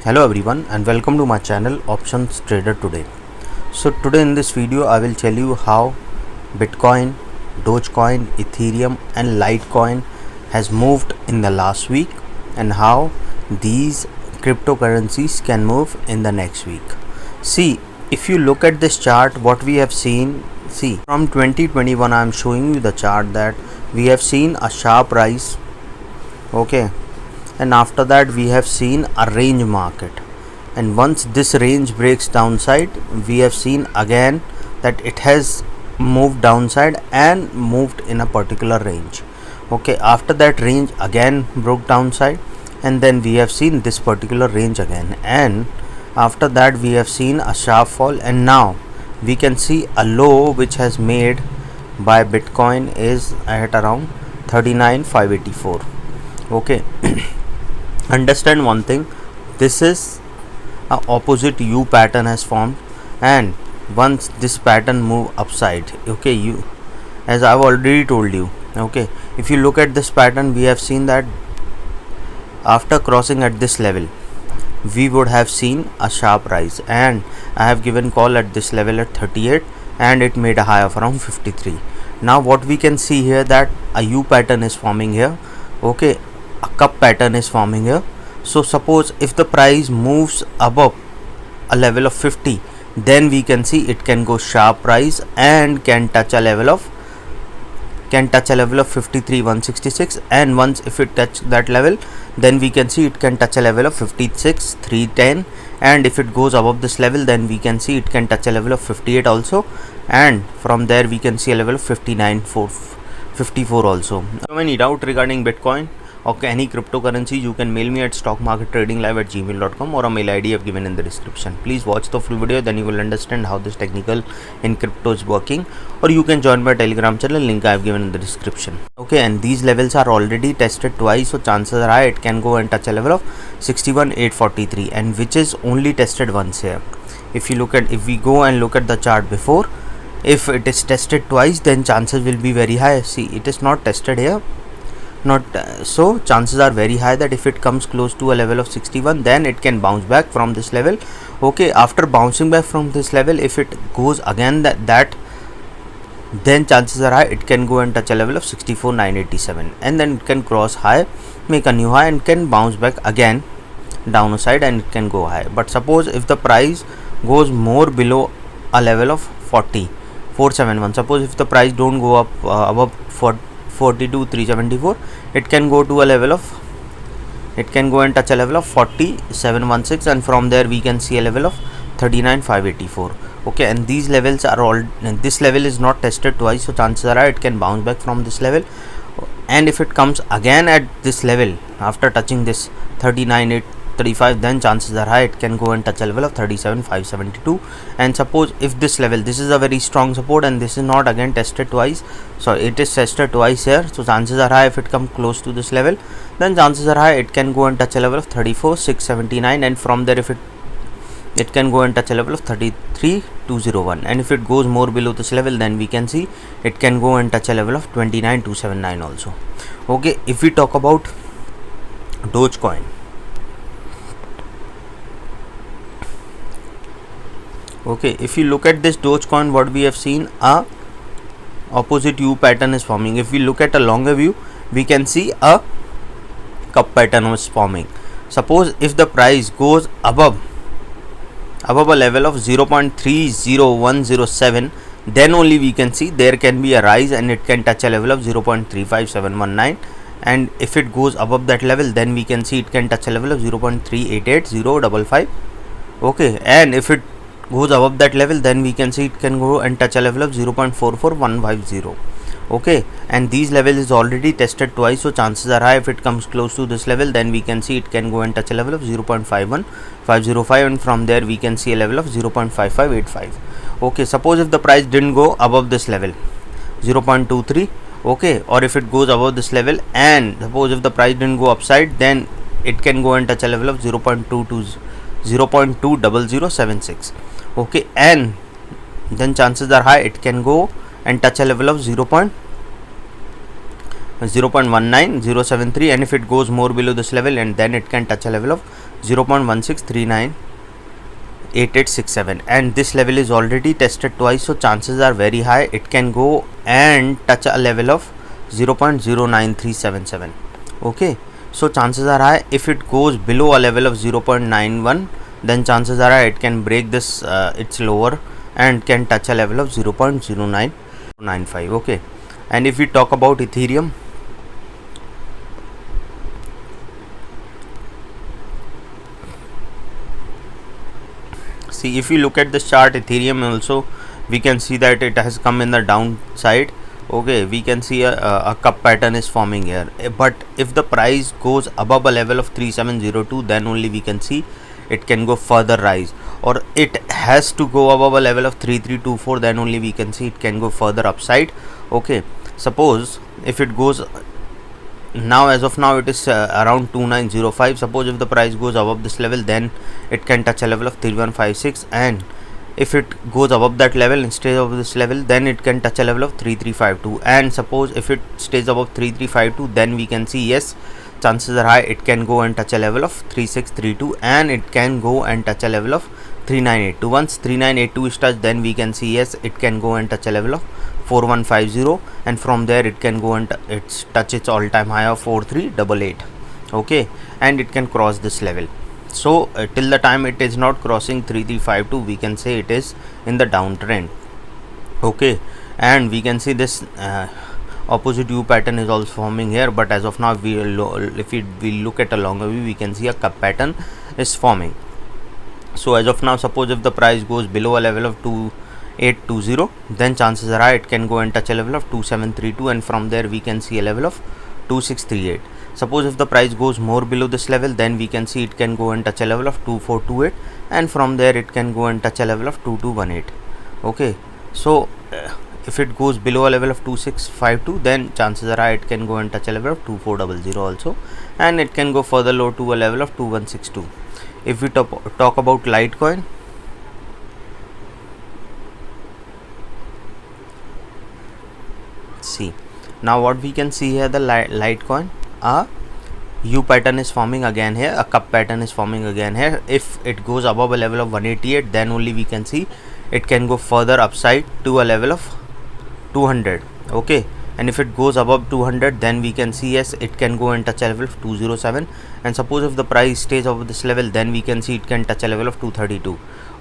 Hello everyone and welcome to my channel Options Trader Today. So today in this video I will tell you how Bitcoin, Dogecoin, Ethereum and Litecoin has moved in the last week and how these cryptocurrencies can move in the next week. See, if you look at this chart, what we have seen, from 2021 I am showing you the chart that we have seen a sharp rise, okay, and after that we have seen a range market, and once this range breaks downside we have seen again that it has moved downside and moved in a particular range. Okay, after that range again broke downside and then we have seen this particular range again, and after that we have seen a sharp fall, and now we can see a low which has made by Bitcoin is at around 39,584. okay. Understand one thing, this is a opposite U pattern has formed, and once this pattern move upside, okay, you, as I've already told you, okay, if you look at this pattern we have seen that after crossing at this level we would have seen a sharp rise, and I have given call at this level at 38 and it made a high of around 53. Now what we can see here that a U pattern is forming here, okay, a cup pattern is forming here. So suppose if the price moves above a level of 50, then we can see it can go sharp rise and can touch a level of 53,166, and once if it touch that level then we can see it can touch a level of 56,310, and if it goes above this level then we can see it can touch a level of 58 also, and from there we can see a level of 59,454 also. So any doubt regarding Bitcoin or any cryptocurrency, you can mail me at stockmarkettradinglive@gmail.com or a mail ID I've given in the description. Please watch the full video, then you will understand how this technical in crypto is working, or you can join my Telegram channel, link I've given in the description. Okay, and these levels are already tested twice, so chances are high it can go and touch a level of 61,843, and which is only tested once here. If we go and look at the chart before, if it is tested twice then chances will be very high. See, it is not tested here, so chances are very high that if it comes close to a level of 61 then it can bounce back from this level. Okay, after bouncing back from this level, if it goes again that then chances are high it can go and touch a level of 64,987, and then it can cross high, make a new high, and can bounce back again downside and it can go high. But suppose if the price goes more below a level of 40,471, suppose if the price don't go up above 42,374, it can go to a level of, it can go and touch a level of 47,116, and from there we can see a level of 39,584. okay, and these levels are all, and this level is not tested twice, so chances are it can bounce back from this level, and if it comes again at this level after touching this 39,835, then chances are high it can go and touch a level of 37,572. and suppose if this level, this is a very strong support and this is not again tested twice, so it is tested twice here, so chances are high if it comes close to this level then chances are high it can go and touch a level of 34,679, and from there if it can go and touch a level of 33,201, and if it goes more below this level then we can see it can go and touch a level of 29,279 also. okay, if we talk about Dogecoin, okay, if you look at this Dogecoin, what we have seen, a opposite U pattern is forming. If we look at a longer view we can see a cup pattern is forming. Suppose if the price goes above a level of 0.30107, then only we can see there can be a rise and it can touch a level of 0.35719, and if it goes above that level then we can see it can touch a level of 0.388055. okay, and if it goes above that level then we can see it can go and touch a level of 0.44150. okay, and these levels is already tested twice, so chances are high if it comes close to this level then we can see it can go and touch a level of 0.51505, and from there we can see a level of 0.5585. okay, suppose if the price didn't go above this level 0.23, okay, or if it goes above this level, and suppose if the price didn't go upside then it can go and touch a level of 0.20076. okay, and then chances are high it can go and touch a level of 0.19073, and if it goes more below this level and then it can touch a level of 0.16398867, and this level is already tested twice, so chances are very high it can go and touch a level of 0.09377. okay, so chances are high if it goes below a level of 0.91, then chances are high it can break this its lower and can touch a level of 0.0995. okay, and if we talk about Ethereum, see, if you look at the chart Ethereum also, we can see that it has come in the downside. okay, we can see a cup pattern is forming here, but if the price goes above a level of 3702, then only we can see it can go further rise, or it has to go above a level of 3324, then only we can see it can go further upside. okay, suppose if it goes, now as of now it is around 2905, suppose if the price goes above this level, then it can touch a level of 3156, and if it goes above that level and stays above this level, then it can touch a level of 3352, and suppose if it stays above 3352, then we can see yes, chances are high it can go and touch a level of 3632, and it can go and touch a level of 3982. once 3982 is touched, then we can see yes, it can go and touch a level of 4150, and from there it can go and touch its all time high of 4388. okay, and it can cross this level. So till the time it is not crossing 3352, we can say it is in the downtrend. okay, and we can see this opposite U pattern is also forming here, but as of now if we look at a longer view, we can see a cup pattern is forming. So as of now, suppose if the price goes below a level of 2820, then chances are high it can go and touch a level of 2732, and from there we can see a level of 2638. suppose if the price goes more below this level, then we can see it can go and touch a level of 2428, and from there it can go and touch a level of 2218. okay, so if it goes below a level of 2652, then chances are high it can go and touch a level of 2400 also, and it can go further low to a level of 2162. if we talk about Litecoin, see, now what we can see here, the Litecoin, a U pattern is forming again here, a cup pattern is forming again here. If it goes above a level of 188, then only we can see it can go further upside to a level of 200. okay, and if it goes above 200, then we can see yes, it can go and touch a level of 207, and suppose if the price stays above this level, then we can see it can touch a level of 232.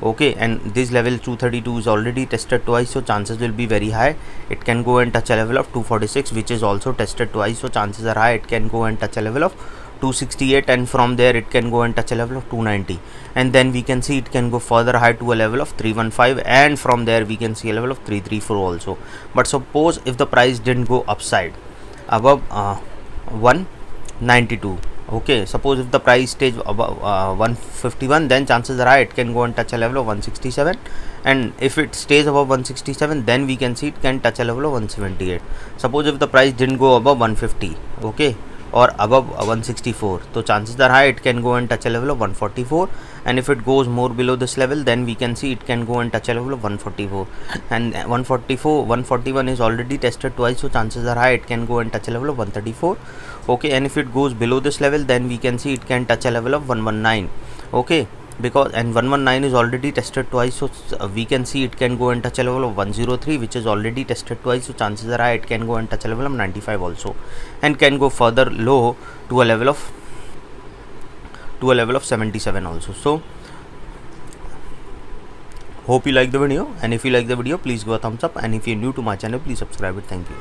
okay, and this level 232 is already tested twice, so chances will be very high it can go and touch a level of 246, which is also tested twice, so chances are high it can go and touch a level of 268, and from there it can go and touch a level of 290, and then we can see it can go further high to a level of 315, and from there we can see a level of 334 also. But suppose if the price didn't go upside above 192, okay, suppose if the price stays above 151, then chances are high it can go and touch a level of 167, and if it stays above 167, then we can see it can touch a level of 178. suppose if the price didn't go above 150, okay, or above 164, so chances are high it can go and touch a level of 144, and if it goes more below this level, then we can see it can go and touch a level of 144, and 141 is already tested twice, so chances are high it can go and touch a level of 134. okay, and if it goes below this level, then we can see it can touch a level of 119. okay, because and 119 is already tested twice, so we can see it can go and touch a level of 103, which is already tested twice, so chances are high it can go and touch a level of 95 also, and can go further low to a level of 77 also. So hope you like the video, and if you like the video, please give a thumbs up, and if you're new to my channel, please subscribe it. Thank you.